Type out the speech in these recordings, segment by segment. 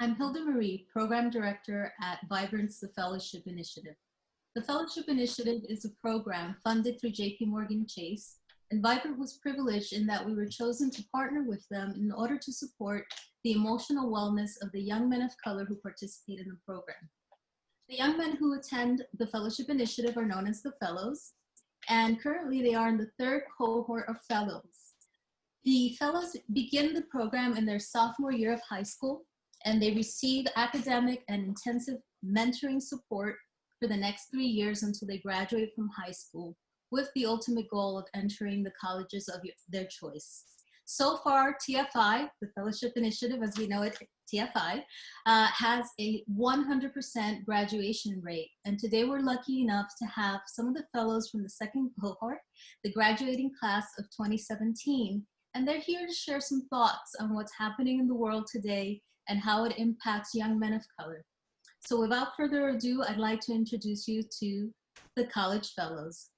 I'm Hilda Marie, Program Director at Vibrance, the Fellowship Initiative. The Fellowship Initiative is a program funded through JP Morgan Chase, and Vibrant was privileged in that we were chosen to partner with them in order to support the emotional wellness of the young men of color who participate in the program. The young men who attend the Fellowship Initiative are known as the Fellows, and currently they are in the third cohort of Fellows. The Fellows begin the program in their sophomore year of high school, and they receive academic and intensive mentoring support for the next 3 years until they graduate from high school, with the ultimate goal of entering the colleges of their choice. So far, TFI, the Fellowship Initiative, as we know it, TFI, has a 100% graduation rate. And today we're lucky enough to have some of the fellows from the second cohort, the graduating class of 2017, and they're here to share some thoughts on what's happening in the world today and how it impacts young men of color. So without further ado, I'd like to introduce you to the College Fellows,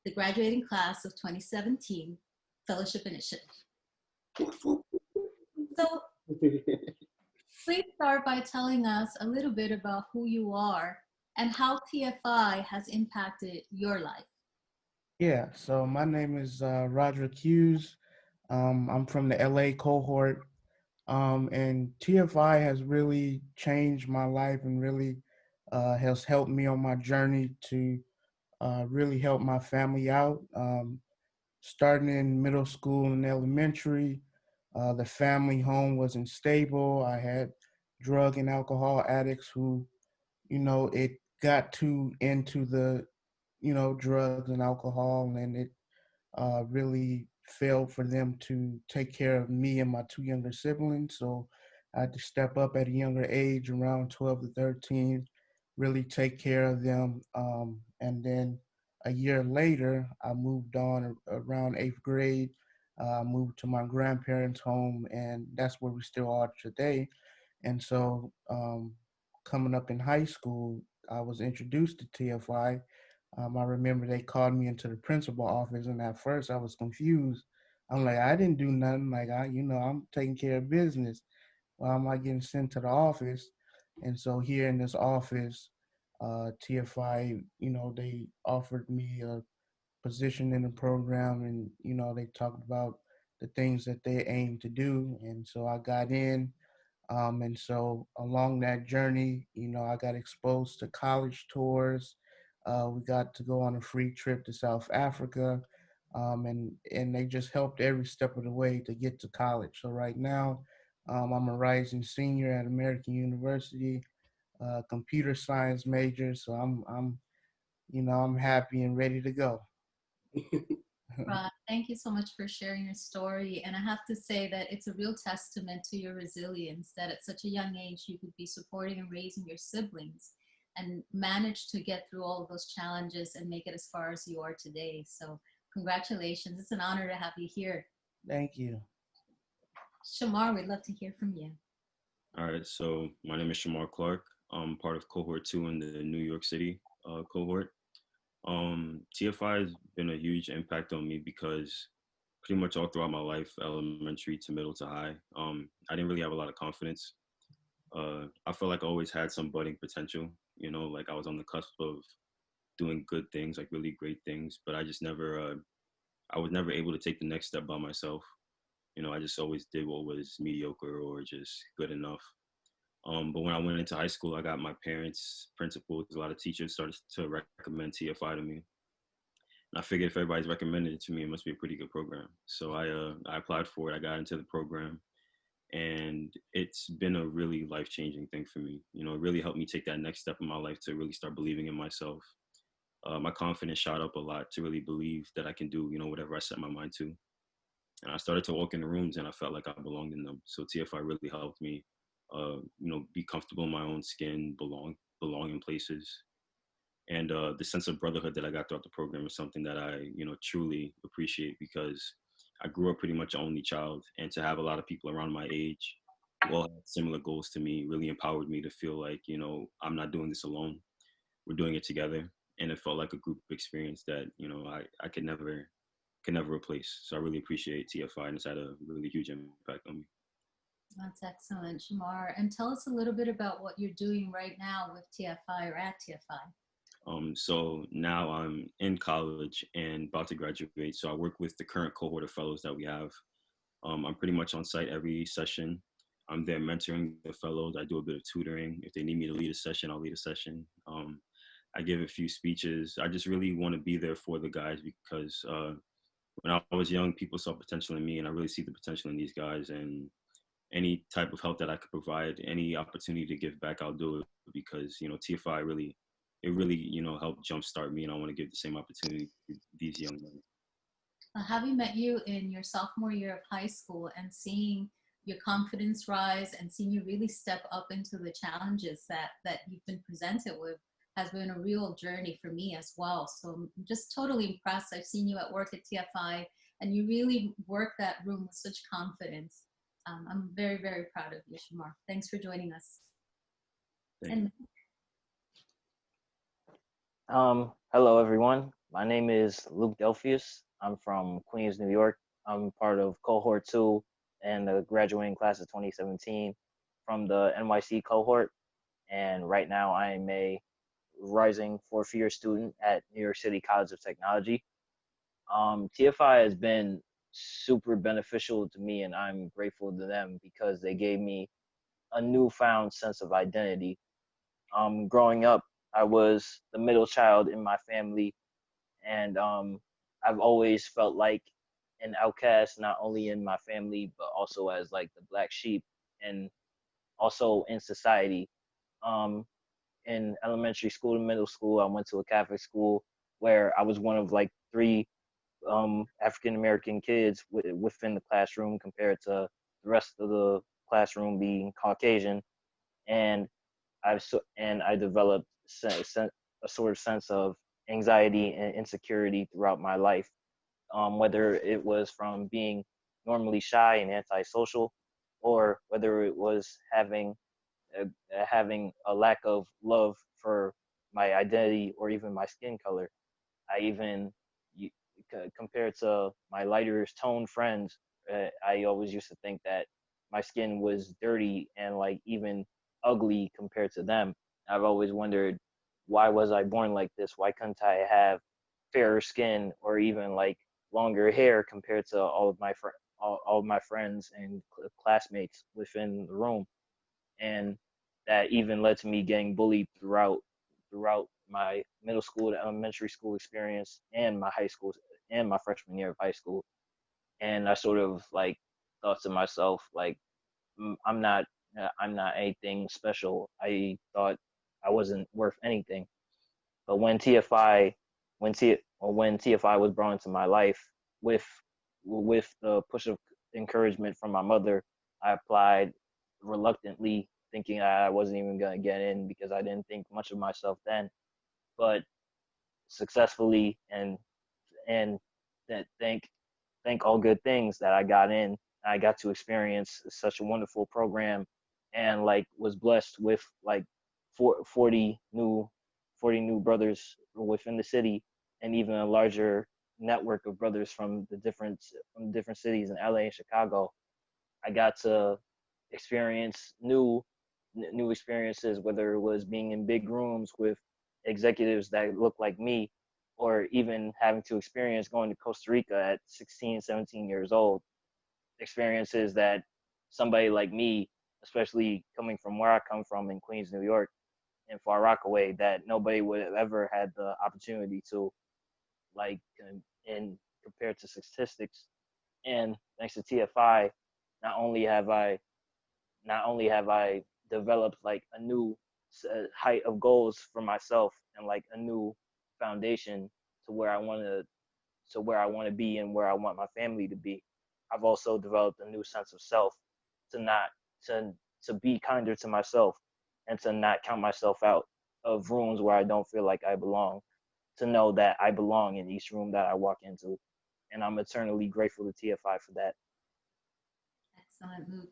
the graduating class of 2017 Fellowship Initiative. So please start by telling us a little bit about who you are and how TFI has impacted your life. Yeah, so my name is Roderick Hughes. I'm from the LA cohort, and TFI has really changed my life and really has helped me on my journey to really help my family out. Starting in middle school and elementary, the family home wasn't stable. I had drug and alcohol addicts who, it got too into the, drugs and alcohol, and it really failed for them to take care of me and my two younger siblings. So I had to step up at a younger age, around 12 to 13, really take care of them. And then a year later, I moved on around eighth grade. Moved to my grandparents' home, and that's where we still are today. And so, coming up in high school, I was introduced to TFI. I remember they called me into the principal office, and at first I was confused. I'm like, I didn't do nothing. Like, I'm taking care of business. Why am I getting sent to the office? And so here in this office, TFI, they offered me a position in the program, and they talked about the things that they aim to do. And so I got in, and so along that journey, I got exposed to college tours. We got to go on a free trip to South Africa, and they just helped every step of the way to get to college. So right now, I'm a rising senior at American University, computer science major. So I'm happy and ready to go. Rod, thank you so much for sharing your story. And I have to say that it's a real testament to your resilience that at such a young age you could be supporting and raising your siblings and manage to get through all of those challenges and make it as far as you are today. So congratulations. It's an honor to have you here. Thank you. Shemar, we'd love to hear from you. All right, so my name is Shemar Clarke. I'm part of cohort 2 in the New York City cohort. TFI has been a huge impact on me because pretty much all throughout my life, elementary to middle to high, I didn't really have a lot of confidence. I felt like I always had some budding potential, like I was on the cusp of doing good things, like really great things, but I was never able to take the next step by myself. I just always did what was mediocre or just good enough. But when I went into high school, I got my parents, principals, a lot of teachers started to recommend TFI to me. And I figured if everybody's recommended it to me, it must be a pretty good program. So I applied for it. I got into the program, and it's been a really life-changing thing for me. It really helped me take that next step in my life to really start believing in myself. My confidence shot up a lot to really believe that I can do, whatever I set my mind to. And I started to walk in the rooms, and I felt like I belonged in them. So TFI really helped me, be comfortable in my own skin, belong in places. And the sense of brotherhood that I got throughout the program is something that I, truly appreciate, because I grew up pretty much an only child, and to have a lot of people around my age who all had similar goals to me really empowered me to feel like, I'm not doing this alone. We're doing it together. And it felt like a group experience that, I could never replace. So I really appreciate TFI, and it's had a really huge impact on me. That's excellent, Shemar. And tell us a little bit about what you're doing right now with TFI or at TFI. So now I'm in college and about to graduate. So I work with the current cohort of fellows that we have. I'm pretty much on site every session. I'm there mentoring the fellows. I do a bit of tutoring. If they need me to lead a session, I'll lead a session. I give a few speeches. I just really want to be there for the guys because when I was young, people saw potential in me, and I really see the potential in these guys. And any type of help that I could provide, any opportunity to give back, I'll do it because TFI really, it really helped jumpstart me, and I want to give the same opportunity to these young men. Having met you in your sophomore year of high school and seeing your confidence rise and seeing you really step up into the challenges that you've been presented with has been a real journey for me as well. So I'm just totally impressed. I've seen you at work at TFI and you really work that room with such confidence. I'm very, very proud of you, Shemar. Thanks for joining us. Thank you. Hello, everyone. My name is Luke Delfeus. I'm from Queens, New York. I'm part of cohort 2 and the graduating class of 2017 from the NYC cohort. And right now I am a rising fourth-year student at New York City College of Technology. TFI has been super beneficial to me, and I'm grateful to them because they gave me a newfound sense of identity. Growing up, I was the middle child in my family, and I've always felt like an outcast, not only in my family but also as like the black sheep, and also in society. Um, in elementary school and middle school, I went to a Catholic school where I was one of like 3 African American kids within the classroom compared to the rest of the classroom being Caucasian, and I developed a sort of sense of anxiety and insecurity throughout my life, whether it was from being normally shy and antisocial, or whether it was having a lack of love for my identity or even my skin color. I even, compared to my lighter toned friends, I always used to think that my skin was dirty and like even ugly compared to them. I've always wondered, why was I born like this? Why couldn't I have fairer skin or even like longer hair compared to all of my friends and classmates within the room? And that even led to me getting bullied throughout my middle school to elementary school experience and my high school and my freshman year of high school. And I sort of like thought to myself, like, I'm not anything special. I thought I wasn't worth anything. But when TFI was brought into my life with the push of encouragement from my mother, I applied reluctantly, thinking I wasn't even gonna get in because I didn't think much of myself then. But successfully and that thank all good things that I got in. I got to experience such a wonderful program, and like was blessed with like 40 new brothers within the city, and even a larger network of brothers from different cities in LA and Chicago. I got to experience new experiences, whether it was being in big rooms with executives that looked like me, or even having to experience going to Costa Rica at 16, 17 years old. Experiences that somebody like me, especially coming from where I come from in Queens, New York, in Far Rockaway, that nobody would have ever had the opportunity to, like, in compared to statistics. And thanks to TFI, not only have I developed like a new height of goals for myself and like a new foundation to where I want to be and where I want my family to be. I've also developed a new sense of self to not to be kinder to myself and to not count myself out of rooms where I don't feel like I belong, to know that I belong in each room that I walk into. And I'm eternally grateful to TFI for that. Excellent, Luke.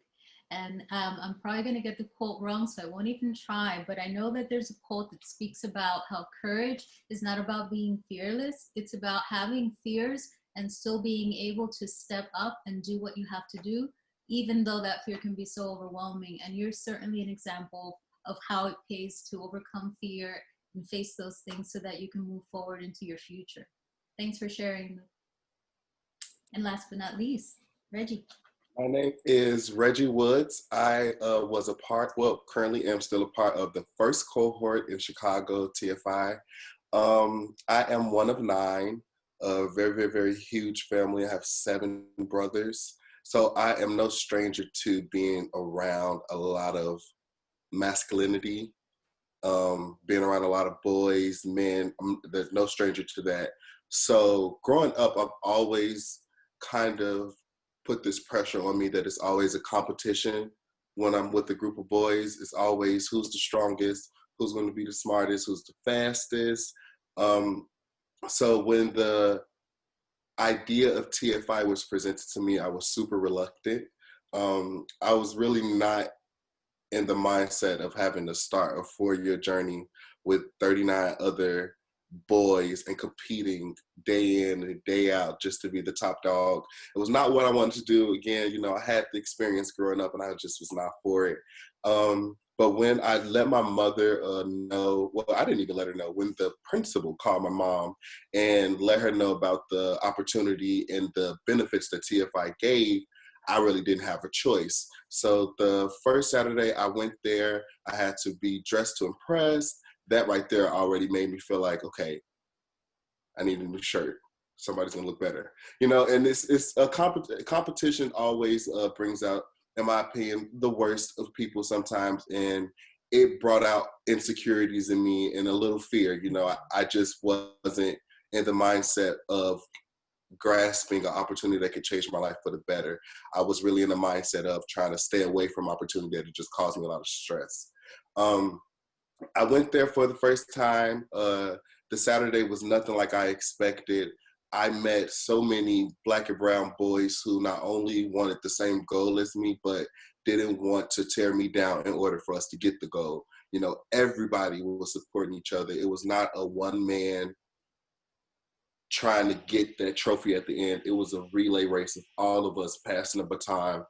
And I'm probably going to get the quote wrong, so I won't even try, but I know that there's a quote that speaks about how courage is not about being fearless. It's about having fears and still being able to step up and do what you have to do, even though that fear can be so overwhelming. And you're certainly an example of how it pays to overcome fear and face those things so that you can move forward into your future. Thanks for sharing. And last but not least, Reggie. My name is Reggie Woods. I was a part, well, currently am still a part of the first cohort in Chicago, TFI. I am one of 9, a very, very, very huge family. I have 7 brothers. So I am no stranger to being around a lot of masculinity, being around a lot of boys, men. There's no stranger to that. So growing up, I've always kind of put this pressure on me that it's always a competition when I'm with a group of boys. It's always who's the strongest, who's going to be the smartest, who's the fastest. So when the idea of TFI was presented to me, I was super reluctant. I was really not in the mindset of having to start a 4-year journey with 39 other boys and competing day in and day out just to be the top dog. It was not what I wanted to do. Again, I had the experience growing up and I just was not for it. But when I let my mother know, well, I didn't even let her know, when the principal called my mom and let her know about the opportunity and the benefits that TFI gave, I really didn't have a choice. So the first Saturday I went there, I had to be dressed to impress. That right there already made me feel like, okay, I need a new shirt. Somebody's gonna look better, and it's a competition always brings out, in my opinion, the worst of people sometimes. And it brought out insecurities in me and a little fear. I just wasn't in the mindset of grasping an opportunity that could change my life for the better. I was really in the mindset of trying to stay away from opportunity that just caused me a lot of stress. I went there for the first time. The Saturday was nothing like I expected. I met so many Black and brown boys who not only wanted the same goal as me, but didn't want to tear me down in order for us to get the goal. Everybody was supporting each other. It was not a one man trying to get that trophy at the end. It was a relay race of all of us passing the baton,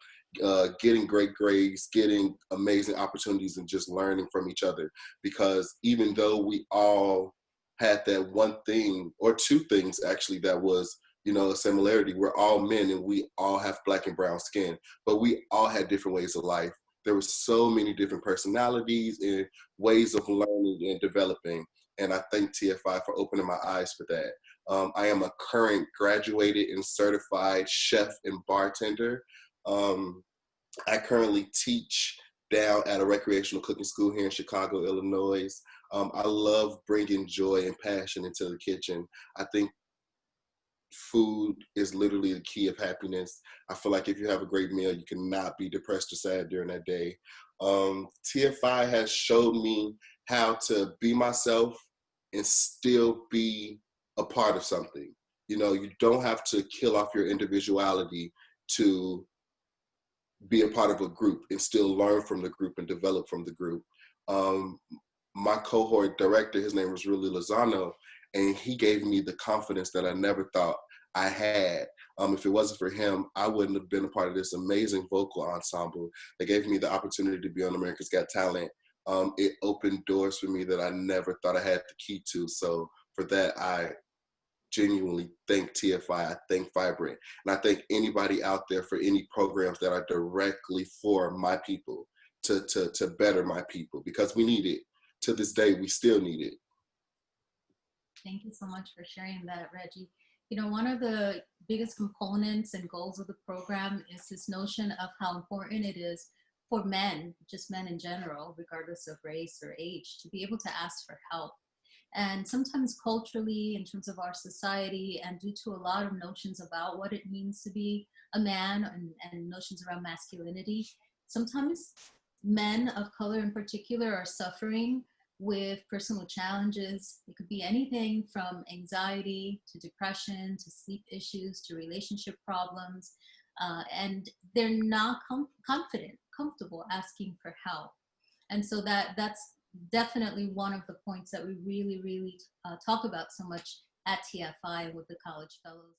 getting great grades, getting amazing opportunities, and just learning from each other. Because even though we all had that one thing, or 2 things actually, that was, a similarity, we're all men and we all have Black and brown skin, but we all had different ways of life. There were so many different personalities and ways of learning and developing. And I thank TFI for opening my eyes for that. I am a current graduated and certified chef and bartender. I currently teach down at a recreational cooking school here in Chicago, Illinois. I love bringing joy and passion into the kitchen. I think food is literally the key of happiness. I feel like if you have a great meal, you cannot be depressed or sad during that day. TFI has showed me how to be myself and still be a part of something. You don't have to kill off your individuality to be a part of a group and still learn from the group and develop from the group. My cohort director, his name was Ruli Lozano, and he gave me the confidence that I never thought I had. If it wasn't for him, I wouldn't have been a part of this amazing vocal ensemble that gave me the opportunity to be on America's Got Talent. It opened doors for me that I never thought I had the key to. So for that, I genuinely thank TFI, I thank Vibrant, and I thank anybody out there for any programs that are directly for my people, to better my people, because we need it. To this day, we still need it. Thank you so much for sharing that, Reggie. One of the biggest components and goals of the program is this notion of how important it is for men, just men in general, regardless of race or age, to be able to ask for help. And sometimes culturally, in terms of our society, and due to a lot of notions about what it means to be a man, and notions around masculinity, sometimes men of color in particular are suffering with personal challenges. It could be anything from anxiety to depression to sleep issues to relationship problems, and they're not comfortable asking for help. And so that's definitely one of the points that we really talk about so much at TFI with the college fellows.